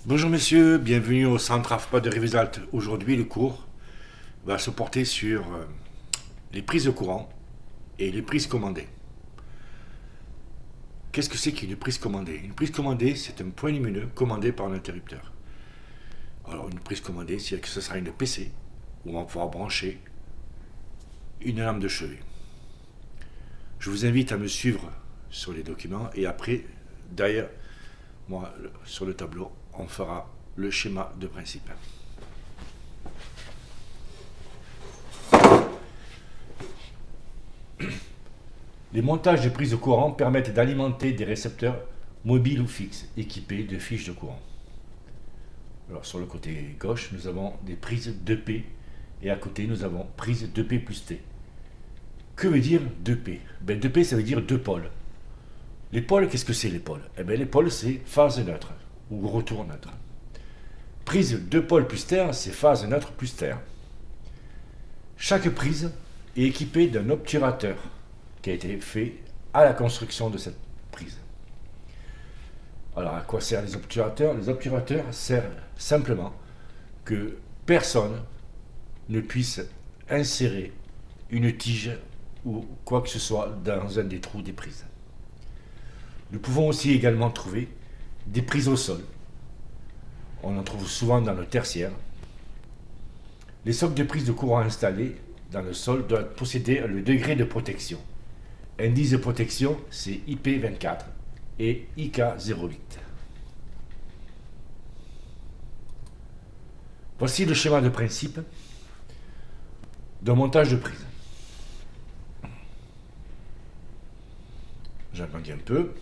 Bonjour messieurs, bienvenue au centre AFPA de Rivesaltes. Aujourd'hui, le cours va se porter sur les prises de courant et les prises commandées. Qu'est-ce que c'est qu'une prise commandée? Une prise commandée, c'est un point lumineux commandé par un interrupteur. Alors, une prise commandée, c'est que ce sera une PC où on va pouvoir brancher une lampe de chevet. Je vous invite à me suivre sur les documents et après, derrière moi, sur le tableau, on fera le schéma de principe. Les montages de prises de courant permettent d'alimenter des récepteurs mobiles ou fixes équipés de fiches de courant. Alors sur le côté gauche, nous avons des prises 2P et à côté, nous avons prise 2P plus T. Que veut dire 2P? 2P, ça veut dire deux pôles. Les pôles, qu'est-ce que c'est les pôles? Les pôles, c'est phase neutre ou retour neutre. Prise 2 pôles plus terre, c'est phase neutre plus terre. Chaque prise est équipée d'un obturateur qui a été fait à la construction de cette prise. Alors, à quoi servent les obturateurs? Les obturateurs servent simplement que personne ne puisse insérer une tige ou quoi que ce soit dans un des trous des prises. Nous pouvons aussi également trouver des prises au sol. On en trouve souvent dans le tertiaire. Les socles de prise de courant installés dans le sol doivent posséder le degré de protection. Indice de protection, c'est IP24 et IK08. Voici le schéma de principe d'un montage de prise. J'agrandis un peu.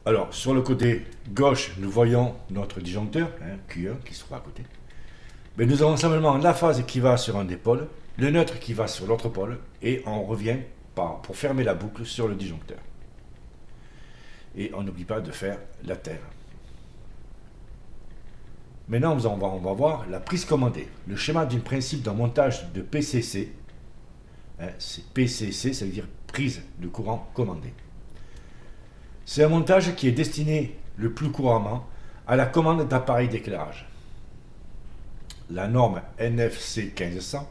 Alors, sur le côté gauche, nous voyons notre disjoncteur, Q1, qui se trouve à côté. Mais nous avons simplement la phase qui va sur un des pôles, le neutre qui va sur l'autre pôle, et on revient pour fermer la boucle sur le disjoncteur. Et on n'oublie pas de faire la terre. Maintenant, on va voir la prise commandée. Le schéma du principe d'un montage de PCC. C'est PCC, ça veut dire prise de courant commandée. C'est un montage qui est destiné le plus couramment à la commande d'appareils d'éclairage. La norme NFC 1500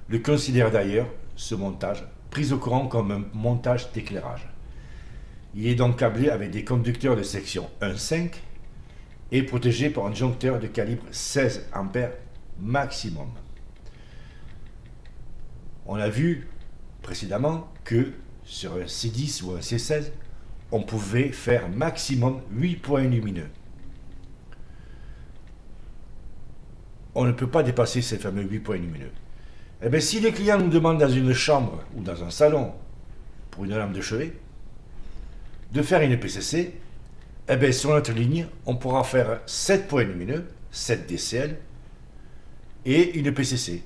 le considère d'ailleurs, ce montage, prise de courant comme un montage d'éclairage. Il est donc câblé avec des conducteurs de section 1,5 et protégé par un disjoncteur de calibre 16 A maximum. On a vu précédemment que sur un C10 ou un C16, on pouvait faire maximum 8 points lumineux. On ne peut pas dépasser ces fameux 8 points lumineux. Si les clients nous demandent dans une chambre ou dans un salon, pour une lampe de chevet, de faire une PCC, sur notre ligne, on pourra faire 7 points lumineux, 7 DCL, et une PCC.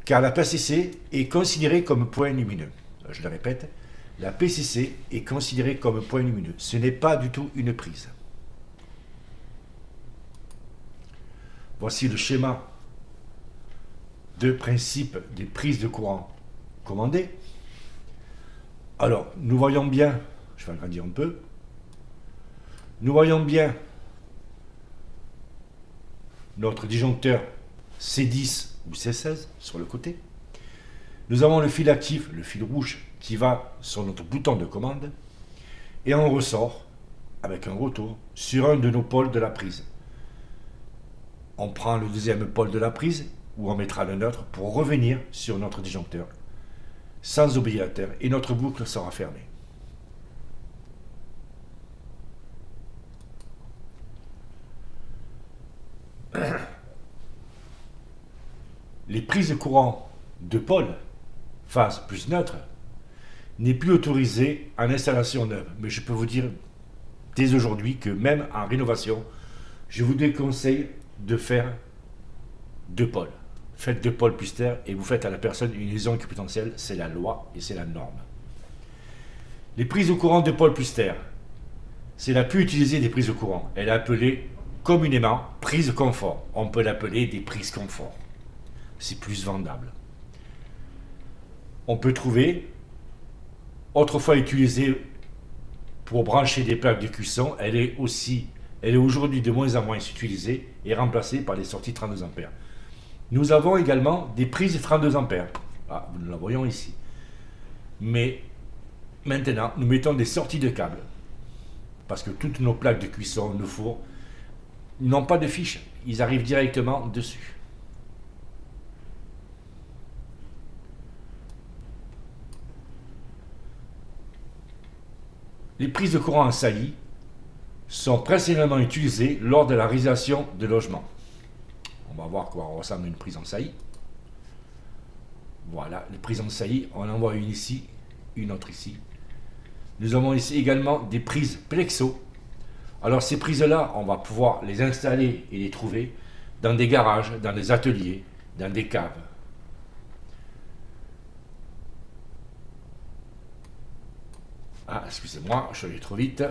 Car la PCC est considérée comme point lumineux. Je le répète, la PCC est considérée comme point lumineux. Ce n'est pas du tout une prise. Voici le schéma de principe des prises de courant commandées. Alors, nous voyons bien, je vais agrandir un peu, nous voyons bien notre disjoncteur C10 ou C16 sur le côté. Nous avons le fil actif, le fil rouge, qui va sur notre bouton de commande et on ressort avec un retour sur un de nos pôles de la prise. On prend le deuxième pôle de la prise où on mettra le neutre pour revenir sur notre disjoncteur sans oublier la terre et notre boucle sera fermée. Les prises de courant de pôle, phase plus neutre, n'est plus autorisée en installation neuve. Mais je peux vous dire dès aujourd'hui que même en rénovation, je vous déconseille de faire deux pôles. Faites deux pôles plus terre et vous faites à la personne une liaison potentielle, c'est la loi et c'est la norme. Les prises de courant de pôle plus terre, c'est la plus utilisée des prises de courant. Elle est appelée communément prise confort. On peut l'appeler des prises confort. C'est plus vendable. On peut trouver, autrefois utilisée pour brancher des plaques de cuisson, elle est aussi Elle est aujourd'hui de moins en moins utilisée et remplacée par les sorties 32 ampères. Nous avons également des prises 32 ampères. Ah, nous la voyons ici. Mais maintenant, nous mettons des sorties de câbles. Parce que toutes nos plaques de cuisson, nos fours, n'ont pas de fiches. Ils arrivent directement dessus. Les prises de courant en saillie sont principalement utilisées lors de la réalisation de logements. On va voir à quoi ressemble une prise en saillie. Voilà, les prises en saillie, on en voit une ici, une autre ici. Nous avons ici également des prises plexo. Alors ces prises-là, on va pouvoir les installer et les trouver dans des garages, dans des ateliers, dans des caves. Ah, excusez-moi, je suis allé trop vite,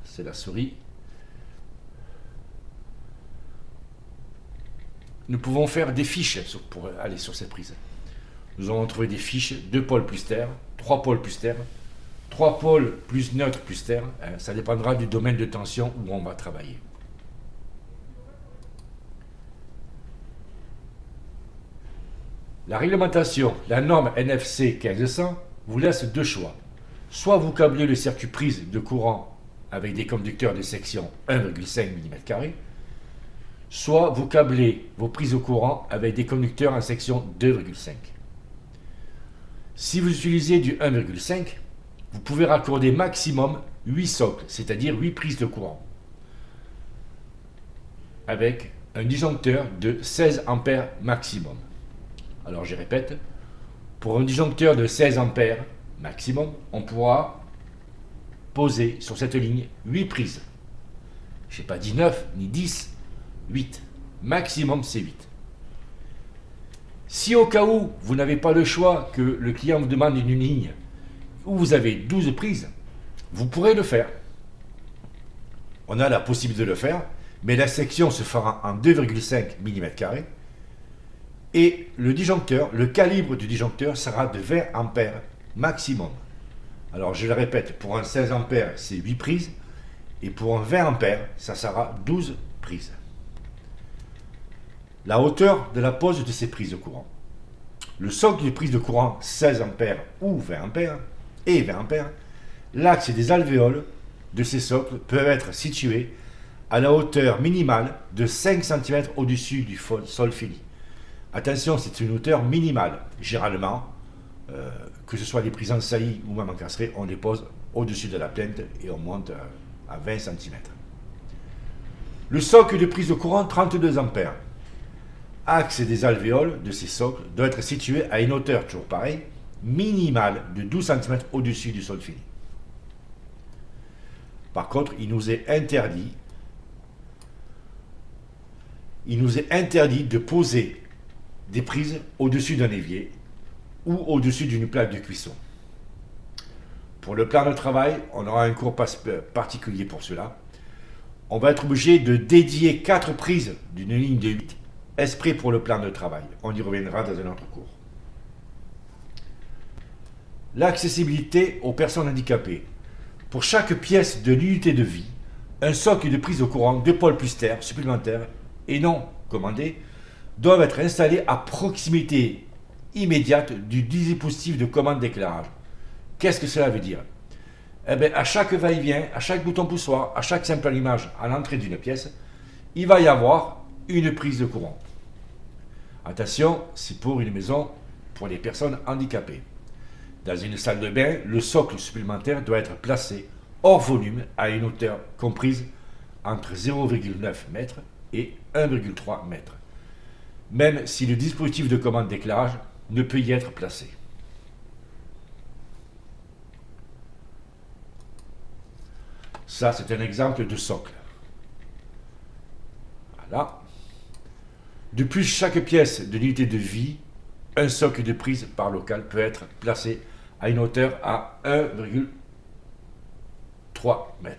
c'est la souris. Nous pouvons faire des fiches pour aller sur ces prises. Nous allons trouver des fiches 2 pôles plus terre, 3 pôles plus terre, 3 pôles plus neutre plus terre. Ça dépendra du domaine de tension où on va travailler. La réglementation, la norme NFC 1500, vous laisse deux choix. Soit vous câblez le circuit prise de courant avec des conducteurs de section 1,5 mm², soit vous câblez vos prises de courant avec des conducteurs en section 2,5. Si vous utilisez du 1,5, vous pouvez raccorder maximum 8 socles, c'est-à-dire 8 prises de courant, avec un disjoncteur de 16 ampères maximum. Alors je répète, pour un disjoncteur de 16 ampères maximum, on pourra poser sur cette ligne 8 prises. Je n'ai pas dit 9 ni 10, 8. Maximum c'est 8. Si au cas où vous n'avez pas le choix, que le client vous demande une ligne où vous avez 12 prises, vous pourrez le faire. On a la possibilité de le faire, mais la section se fera en 2,5 mm². Et le disjoncteur, le calibre du disjoncteur sera de 20 ampères maximum. Alors je le répète, pour un 16 ampères, c'est 8 prises. Et pour un 20 ampères, ça sera 12 prises. La hauteur de la pose de ces prises de courant. Le socle de prise de courant 16 ampères ou 20 ampères et 20 ampères, l'axe des alvéoles de ces socles peuvent être situés à la hauteur minimale de 5 cm au-dessus du sol fini. Attention, c'est une hauteur minimale. Généralement, que ce soit les prises en saillie ou même encastrées, on les pose au-dessus de la plinthe et on monte à 20 cm. Le socle de prise de courant 32 ampères. Axe des alvéoles de ces socles doit être situé à une hauteur, toujours pareil, minimale de 12 cm au-dessus du sol fini. Par contre, il nous est interdit de poser des prises au-dessus d'un évier ou au-dessus d'une plaque de cuisson. Pour le plan de travail, on aura un cours particulier pour cela. On va être obligé de dédier 4 prises d'une ligne de 8 exprès pour le plan de travail. On y reviendra dans un autre cours. L'accessibilité aux personnes handicapées. Pour chaque pièce de l'unité de vie, un socle de prise de courant 2 pôles plus terre supplémentaires et non commandés doivent être installés à proximité immédiate du dispositif de commande d'éclairage. Qu'est-ce que cela veut dire? Eh bien, à chaque va-et-vient, à chaque bouton poussoir, à chaque simple allumage à l'entrée d'une pièce, il va y avoir une prise de courant. Attention, c'est pour une maison pour les personnes handicapées. Dans une salle de bain, le socle supplémentaire doit être placé hors volume à une hauteur comprise entre 0,9 m et 1,3 m, même si le dispositif de commande d'éclairage ne peut y être placé. Ça, c'est un exemple de socle. Voilà. De plus, chaque pièce de l'unité de vie, un socle de prise par local peut être placé à une hauteur à 1,3 m.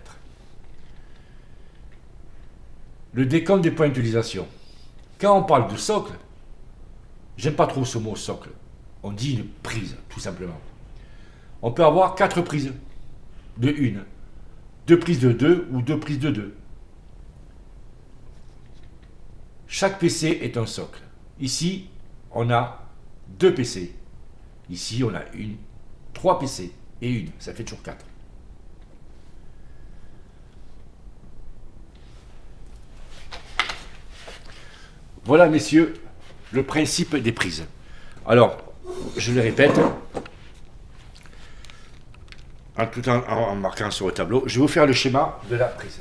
Le décompte des points d'utilisation. Quand on parle de socle, j'aime pas trop ce mot socle. On dit une prise, tout simplement. On peut avoir 4 prises de 1, 2 prises de 2 ou 2 prises de 2. chaque PC est un socle. Ici, on a 2 PC. Ici, on a 3 PC et une. Ça fait toujours 4. Voilà, messieurs, le principe des prises. Alors, je le répète, tout en marquant sur le tableau, je vais vous faire le schéma de la prise.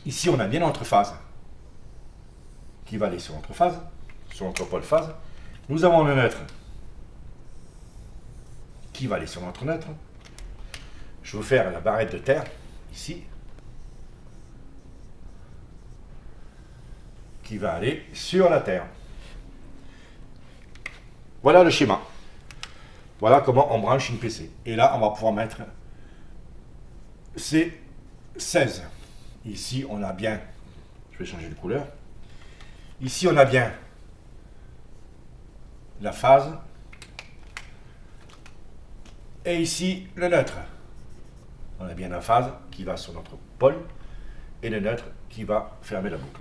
Ici, on a bien notre phase qui va aller sur notre phase, sur notre pôle phase. Nous avons le neutre qui va aller sur notre neutre. Je vais vous faire la barrette de terre, ici, qui va aller sur la terre. Voilà le schéma. Voilà comment on branche une PC. Et là, on va pouvoir mettre C16. Ici, on a bien, je vais changer de couleur. Ici, on a bien la phase. Et ici, le neutre. On a bien la phase qui va sur notre pôle et le neutre qui va fermer la boucle.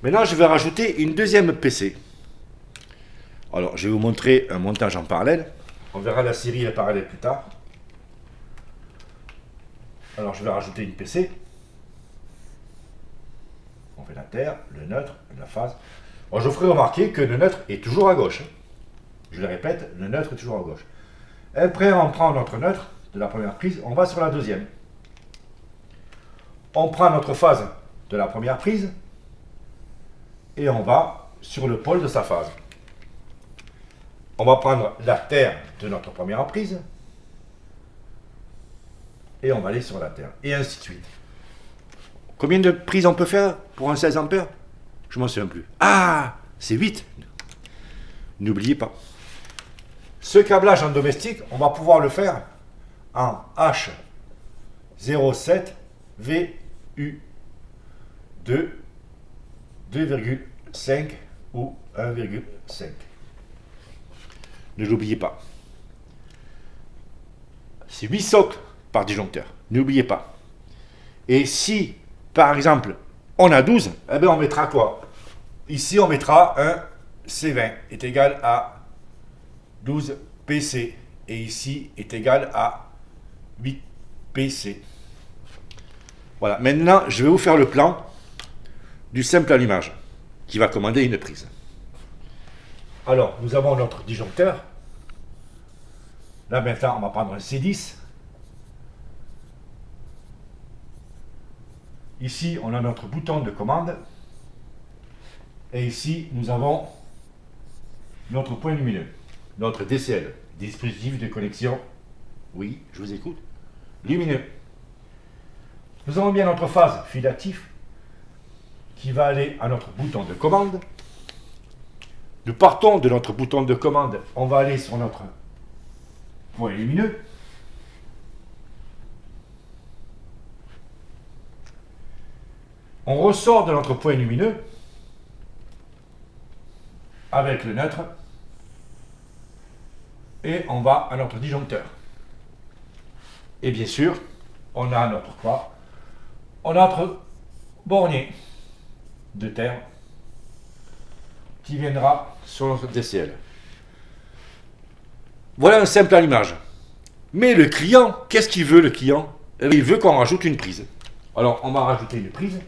Maintenant, je vais rajouter une deuxième PC. Alors, je vais vous montrer un montage en parallèle. On verra la série et le parallèle plus tard. Alors, je vais rajouter une PC. On fait la terre, le neutre, la phase. Bon, je vous ferai remarquer que le neutre est toujours à gauche. Je le répète, le neutre est toujours à gauche. Après, on prend notre neutre de la première prise, on va sur la deuxième. On prend notre phase de la première prise et on va sur le pôle de sa phase. On va prendre la terre de notre première prise et on va aller sur la terre, et ainsi de suite. Combien de prises on peut faire pour un 16 ampères? Je ne m'en souviens plus. Ah, c'est 8. N'oubliez pas. Ce câblage en domestique, on va pouvoir le faire en H07 VU 2,5 ou 1,5. Ne l'oubliez pas. C'est 8 socles par disjoncteur. N'oubliez pas. Et si, par exemple, on a 12, eh bien on mettra quoi? Ici, on mettra un C20 est égal à 12 PC. Et ici est égal à 8 PC. Voilà. Maintenant, je vais vous faire le plan du simple allumage qui va commander une prise. Alors, nous avons notre disjoncteur. Là, maintenant, on va prendre un C10. Ici, on a notre bouton de commande. Et ici, nous avons notre point lumineux, notre DCL, dispositif de connexion. Oui, je vous écoute. Lumineux. Nous avons bien notre phase fil actif qui va aller à notre bouton de commande. Nous partons de notre bouton de commande, on va aller sur notre point lumineux. On ressort de notre point lumineux avec le neutre et on va à notre disjoncteur. Et bien sûr, on a notre quoi? On a notre bornier de terre qui viendra sur notre DCL. Voilà un simple allumage. Mais le client, qu'est-ce qu'il veut le client? Il veut qu'on rajoute une prise. Alors on va rajouter une prise.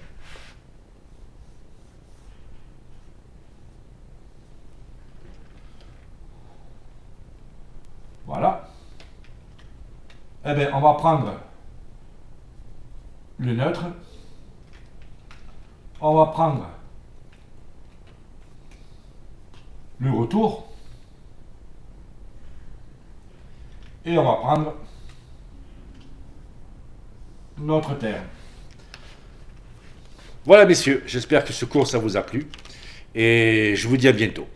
Voilà. Eh bien, on va prendre le neutre. On va prendre le retour. Et on va prendre notre terre. Voilà, messieurs, j'espère que ce cours ça vous a plu. Et je vous dis à bientôt.